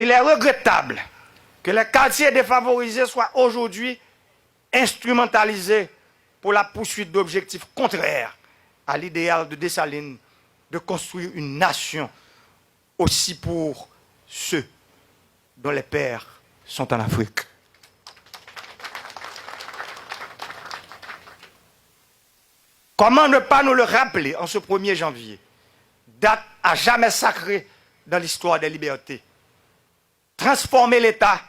Il est regrettable que les quartiers défavorisés soient aujourd'hui instrumentalisés pour la poursuite d'objectifs contraires à l'idéal de Dessalines de construire une nation aussi pour ceux dont les pères sont en Afrique. Comment ne pas nous le rappeler en ce 1er janvier, date à jamais sacrée dans l'histoire des libertés? Transformer l'État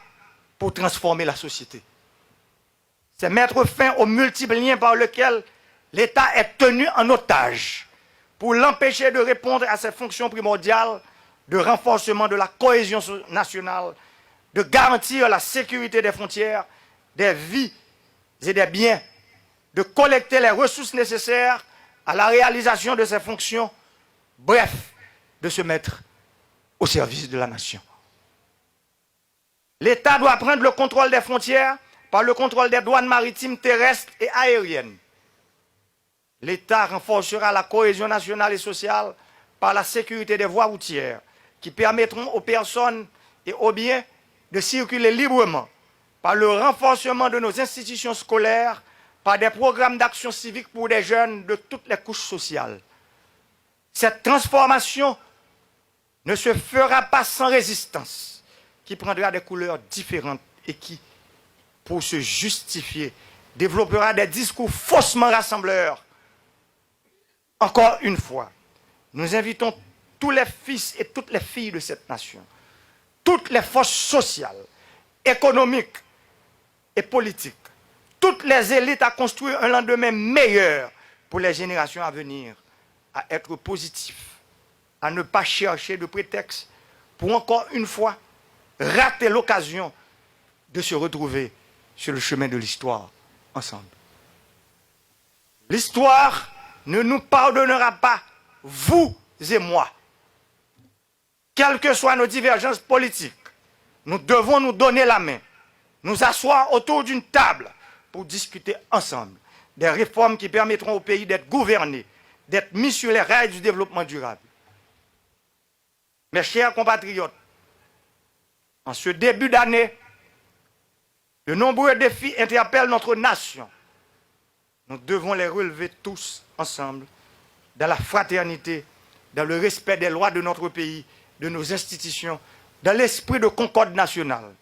pour transformer la société. C'est mettre fin aux multiples liens par lesquels l'État est tenu en otage pour l'empêcher de répondre à ses fonctions primordiales de renforcement de la cohésion nationale, de garantir la sécurité des frontières, des vies et des biens, de collecter les ressources nécessaires à la réalisation de ses fonctions, bref, de se mettre au service de la nation. L'État doit prendre le contrôle des frontières par le contrôle des douanes maritimes, terrestres et aériennes. L'État renforcera la cohésion nationale et sociale par la sécurité des voies routières qui permettront aux personnes et aux biens de circuler librement, par le renforcement de nos institutions scolaires, par des programmes d'action civique pour des jeunes de toutes les couches sociales. Cette transformation ne se fera pas sans résistance, qui prendra des couleurs différentes et qui, pour se justifier, développera des discours faussement rassembleurs. Encore une fois, nous invitons tous les fils et toutes les filles de cette nation, toutes les forces sociales, économiques et politiques, toutes les élites à construire un lendemain meilleur pour les générations à venir, à être positifs, à ne pas chercher de prétexte pour encore une fois rater l'occasion de se retrouver sur le chemin de l'histoire ensemble. L'histoire ne nous pardonnera pas, vous et moi. Quelles que soient nos divergences politiques, nous devons nous donner la main, nous asseoir autour d'une table pour discuter ensemble des réformes qui permettront au pays d'être gouverné, d'être mis sur les rails du développement durable. Mes chers compatriotes, en ce début d'année, de nombreux défis interpellent notre nation. Nous devons les relever tous ensemble, dans la fraternité, dans le respect des lois de notre pays, de nos institutions, dans l'esprit de concorde nationale.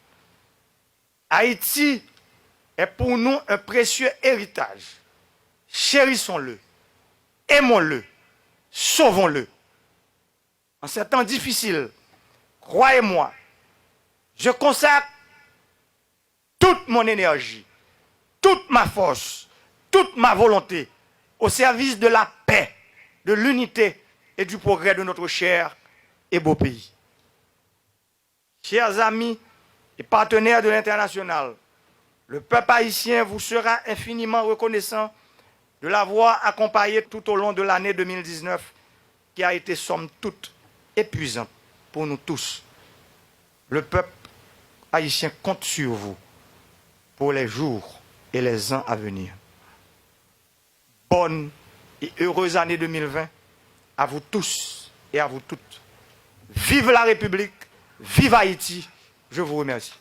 Haïti est pour nous un précieux héritage. Chérissons-le, aimons-le, sauvons-le. En ces temps difficiles, croyez-moi, je consacre toute mon énergie, toute ma force, toute ma volonté au service de la paix, de l'unité et du progrès de notre cher et beau pays. Chers amis et partenaires de l'international, le peuple haïtien vous sera infiniment reconnaissant de l'avoir accompagné tout au long de l'année 2019 qui a été somme toute épuisante pour nous tous. Le peuple haïtien compte sur vous pour les jours et les ans à venir. Bonne et heureuse année 2020 à vous tous et à vous toutes. Vive la République, vive Haïti, je vous remercie.